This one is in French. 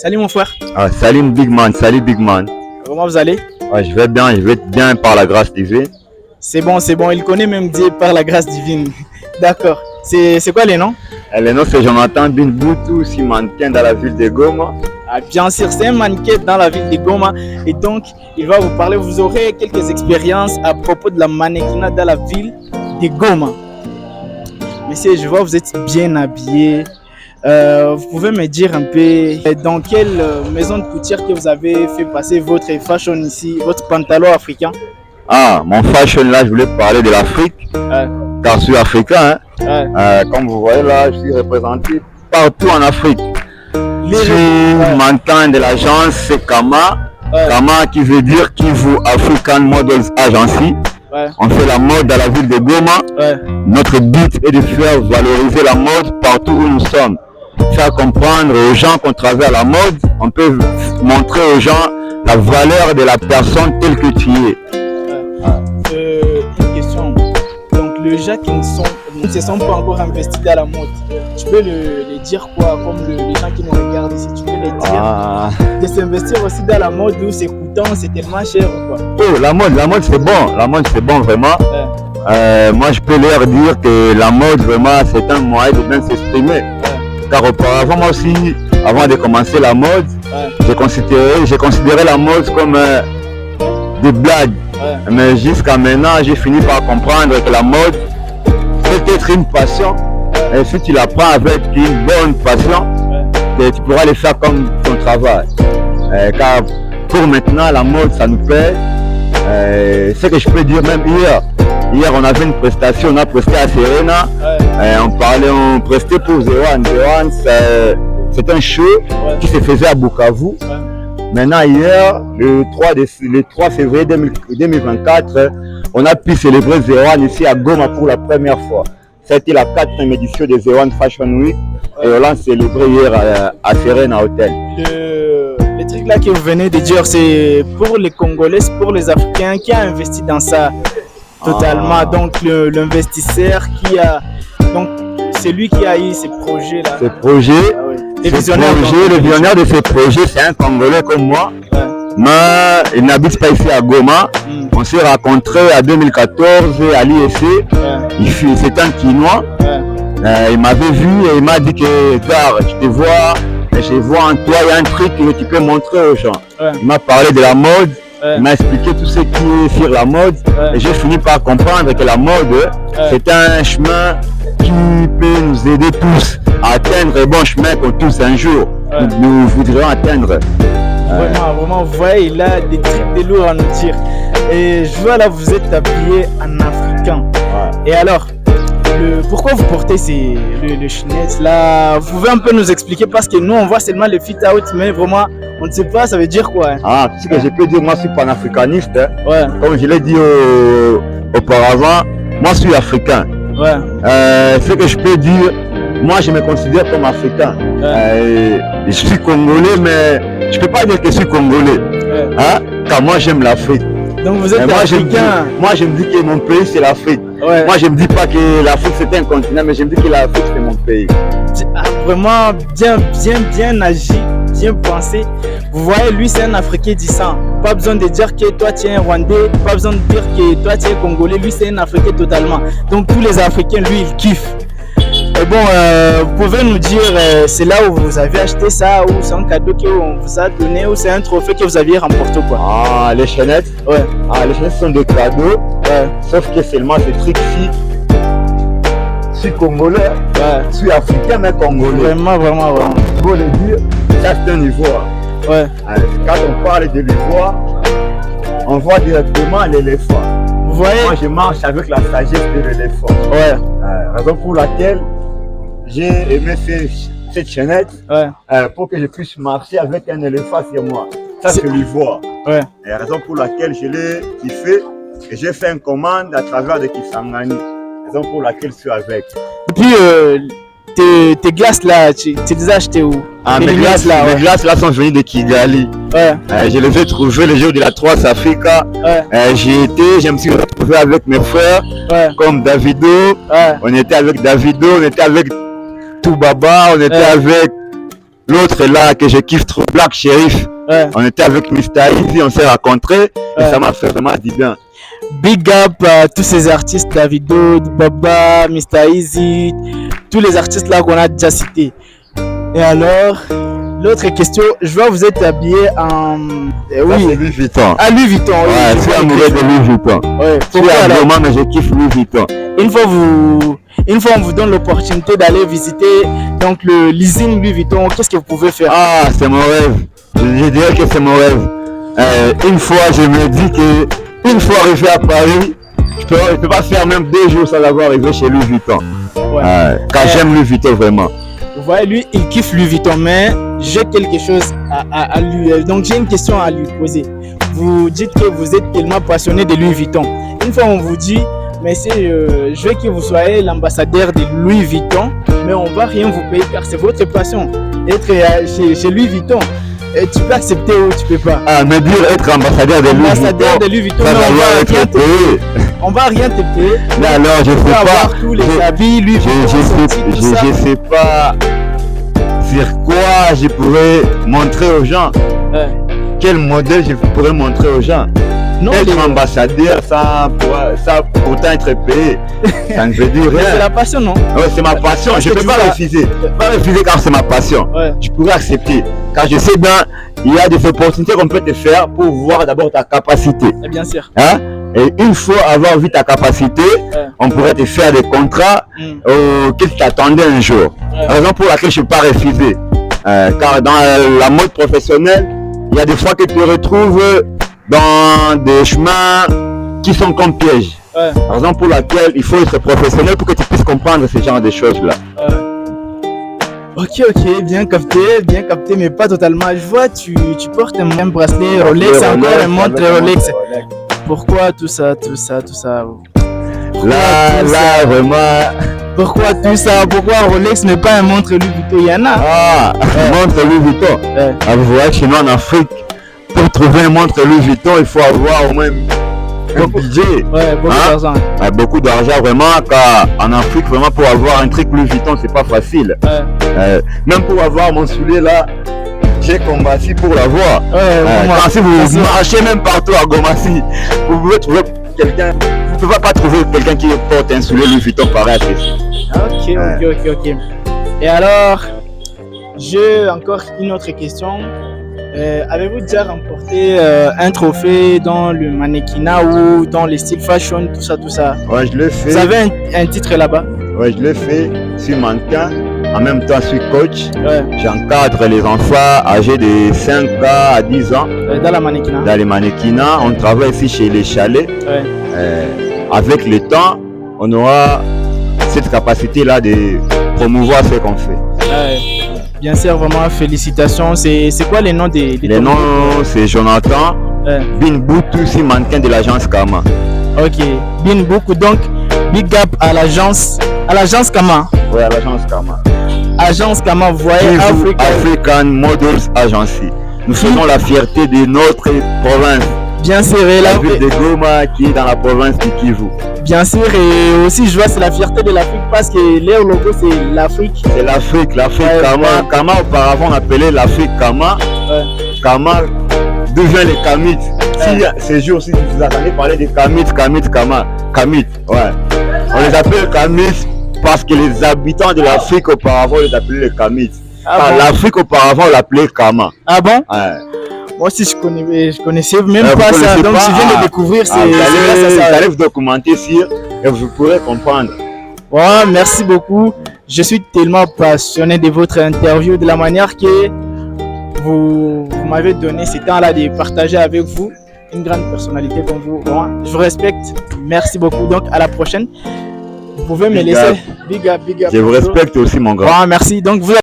Salut mon frère. Salut Big Man, salut Big Man. Comment vous allez? Je vais bien par la grâce divine. C'est bon. Il connaît même Dieu par la grâce divine. D'accord. C'est quoi les noms? Le nom c'est Jonathan Binboutou, si mannequin dans la ville de Goma. Bien sûr, c'est un mannequin dans la ville de Goma. Et donc, il va vous parler. Vous aurez quelques expériences à propos de la mannequinat dans la ville de Goma. Monsieur, je vois que vous êtes bien habillé. Vous pouvez me dire un peu dans quelle maison de couture que vous avez fait passer votre fashion ici, votre pantalon africain? Mon fashion là, je voulais parler de l'Afrique, car je suis africain. Comme vous voyez là, je suis représenté partout en Afrique. Je suis mannequin de l'agence, c'est Kama. Kama qui veut dire Kivu African Models Agency. On fait la mode dans la ville de Goma. Notre but est de faire valoriser la mode partout où nous sommes. Faire comprendre aux gens qu'on travaille à la mode, on peut montrer aux gens la valeur de la personne telle que tu es. Une question. Donc les gens qui ne se sont pas encore investis dans la mode, tu peux les dire quoi? Comme les gens qui nous regardent ici, tu peux les dire de s'investir aussi dans la mode où c'est coûtant, c'est tellement cher ou quoi? La mode c'est bon. La mode c'est bon vraiment. Moi je peux leur dire que la mode vraiment c'est un moyen de bien s'exprimer. Car auparavant, moi aussi, avant de commencer la mode, j'ai considéré la mode comme des blagues. Mais jusqu'à maintenant, j'ai fini par comprendre que la mode peut être une passion. Et si tu la prends avec une bonne passion, tu pourras le faire comme ton travail. Car pour maintenant, la mode, ça nous paie. Ce que je peux dire même Hier, on avait une prestation, on a presté à Serena. On prestait pour Zewan. Zewan, c'est un show qui se faisait à Bukavu. Maintenant, hier, le 3 février 2024, on a pu célébrer Zewan ici à Goma pour la première fois. C'était la 4e édition de Zewan Fashion Week et on l'a célébré hier à Serena Hotel. Le truc là que vous venez de dire, c'est pour les Congolais, c'est pour les Africains qui a investi dans ça. Totalement. Donc l'investisseur c'est lui qui a eu ces projets là. Le visionnaire de ces projets, c'est un Congolais comme moi. Mais il n'habite pas ici à Goma. On s'est rencontrés en 2014 à l'IEC. C'est un Kinois. Il m'avait vu et il m'a dit que je vois en toi, il y a un truc que tu peux montrer aux gens. Il m'a parlé de la mode. Il m'a expliqué tout ce qui est sur la mode et j'ai fini par comprendre que la mode c'est un chemin qui peut nous aider tous à atteindre le bon chemin que tous un jour nous voudrions atteindre. Vraiment, vous voyez, il a des trucs de lourds à nous dire. Et je vois là, vous êtes habillé en africain. Et alors, pourquoi vous portez le chinettes là? Vous pouvez un peu nous expliquer parce que nous on voit seulement le fit out, mais vraiment on ne sait pas ça veut dire quoi. Ce que je peux dire, moi je suis panafricaniste. Comme je l'ai dit auparavant, moi je suis africain. Ce que je peux dire, moi je me considère comme africain. Je suis congolais, mais je peux pas dire que je suis congolais. Car moi j'aime l'Afrique. Donc vous êtes africain. Moi je me dis que mon pays c'est l'Afrique. Moi je me dis pas que l'Afrique c'est un continent, mais je me dis que l'Afrique c'est mon pays. Vraiment bien agi, bien pensé. Vous voyez, lui c'est un Africain du sang. Pas besoin de dire que toi tu es un Rwandais, pas besoin de dire que toi tu es Congolais. Lui c'est un Africain totalement. Donc tous les Africains, lui ils kiffent. Et bon, vous pouvez nous dire c'est là où vous avez acheté ça, ou c'est un cadeau qu'on vous a donné, ou c'est un trophée que vous aviez remporté quoi? Les chaînettes. Les chaînettes sont des cadeaux. Sauf que seulement ce truc-ci, je suis congolais, je suis africain mais congolais. Vraiment. Il faut le dire, ça c'est un ivoire. Quand on parle de l'ivoire, on voit directement l'éléphant. Vous voyez? Moi je marche avec la sagesse de l'éléphant. Raison pour laquelle j'ai aimé cette chaînette pour que je puisse marcher avec un éléphant sur moi. Ça c'est l'ivoire. Et raison pour laquelle je l'ai kiffé et j'ai fait une commande à travers de Kisangani. Raison pour laquelle je suis avec. Et puis tes glaces là, tu les as achetées où? Mes glaces là sont venues de Kigali. Je les ai trouvées le jour de la 3 Africa. Je me suis retrouvé avec mes frères comme Davido. On était avec Davido, on était avec Toubaba, on était avec L'autre là que je kiffe trop, Black Sheriff. Ouais. On était avec Mr. Easy, on s'est rencontrés et ça m'a fait vraiment du bien. Big up à tous ces artistes, Davido, Baba, Mr. Easy, tous les artistes là qu'on a déjà cités. Et alors, l'autre question, je vois vous êtes habillé en... oui, c'est Louis Vuitton. Ah, Louis Vuitton, oui. Ouais, je suis amoureux de Louis Vuitton. Ouais, je suis amoureux, mais je kiffe Louis Vuitton. Une fois on vous donne l'opportunité d'aller visiter donc le leasing Louis Vuitton, qu'est-ce que vous pouvez faire? Ah, c'est mon rêve. Je dirais que c'est mon rêve. Une fois, je me dis que une fois arrivé à Paris, je peux pas faire même 2 jours sans avoir arrivé chez Louis Vuitton. Ouais. Car j'aime Louis Vuitton vraiment. Vous voyez, lui, il kiffe Louis Vuitton, mais j'ai quelque chose à lui. Donc j'ai une question à lui poser. Vous dites que vous êtes tellement passionné de Louis Vuitton. Une fois on vous dit, mais je veux que vous soyez l'ambassadeur de Louis Vuitton, mais on va rien vous payer car c'est votre passion. Être chez Louis Vuitton. Et tu peux accepter ou tu peux pas. Ah, me dire être ambassadeur de Louis Vuitton. Ambassadeur de Louis Vuitton, ça va être payé. On va rien te payer. Mais alors, je sais pas. Tous les habits, Louis Vuitton. Je sais pas sur quoi je pourrais montrer aux gens. Quel modèle je pourrais montrer aux gens. Non, être ambassadeur, ça pourtant être payé. Ça ne veut dire rien. C'est la passion, non? Ouais, c'est ma passion. Je ne peux pas refuser. Pas refuser car c'est ma passion. Ouais. Je pourrais accepter. Car je sais bien, il y a des opportunités qu'on peut te faire pour voir d'abord ta capacité. Et bien sûr. Hein? Et une fois avoir vu ta capacité, on pourrait te faire des contrats qui t'attendaient un jour. Raison pour laquelle je ne peux pas refuser. Car dans la mode professionnelle, il y a des fois que tu te retrouves dans des chemins qui sont comme pièges. Raison pour laquelle il faut être professionnel pour que tu puisses comprendre ce genre de choses-là. Ok, bien capté, mais pas totalement. Je vois, tu portes un même bracelet Rolex, encore une montre Rolex. Pourquoi tout ça? Là, vraiment. Pourquoi tout ça? Pourquoi Rolex n'est pas un montre Louis Vuitton? Il y en a. Ah, montre Louis Vuitton. Vous voyez, chez nous en Afrique, pour trouver un montre Louis Vuitton, il faut avoir au moins un budget. Ouais, beaucoup d'argent. Beaucoup d'argent vraiment, car en Afrique, vraiment pour avoir un truc Louis Vuitton, c'est pas facile. Même pour avoir mon soulier là, j'ai combattu pour l'avoir. Si vous marchez même partout à Gomassi, vous pouvez trouver quelqu'un. Vous ne pouvez pas trouver quelqu'un qui porte un soulier Louis Vuitton pareil à ceci. Ok. Et alors, j'ai encore une autre question. Avez-vous déjà remporté un trophée dans le mannequinat ou dans les styles fashion, tout ça? Ouais, je l'ai fait. Vous avez un titre là-bas? Ouais, je l'ai fait. Je suis mannequin. En même temps, je suis coach. J'encadre les enfants âgés de 5 à 10 ans. Dans la mannequinat? Dans les mannequinats. On travaille ici chez les chalets. Avec le temps, on aura cette capacité-là de promouvoir ce qu'on fait. Bien sûr, vraiment, félicitations. C'est quoi les noms des Les noms, c'est Jonathan Binboutou, c'est mannequin de l'agence Kama. Ok, Binboutou, donc big up à l'agence Kama. Oui, à l'agence Kama. Agence Kama, vous voyez, African Models Agency. Nous faisons la fierté de notre province. Bien sûr, la ville de Goma qui est dans la province du Kivu. Bien sûr, et aussi je vois c'est la fierté de l'Afrique parce que leur logo c'est l'Afrique. C'est l'Afrique Kama. Kama auparavant on appelait l'Afrique Kama. Kama, d'où vient les Kamites. Si ces jours-ci vous entendez parler des Kamites, Kama. Kamites, ouais. On les appelle Kamites parce que les habitants de l'Afrique auparavant les appelaient les Kamites. L'Afrique auparavant on l'appelait Kama. Ah bon? Ouais. Moi aussi je connaissais même pas ça, donc je viens de découvrir. Vous allez vous documenter sur et vous pourrez comprendre. Ouais, merci beaucoup. Je suis tellement passionné de votre interview, de la manière que vous m'avez donné ce temps-là de partager avec vous une grande personnalité comme vous. Bon, je vous respecte. Merci beaucoup. Donc à la prochaine. Vous pouvez me laisser. Big up. Je vous respecte aussi mon grand. Ouais, merci. Donc vous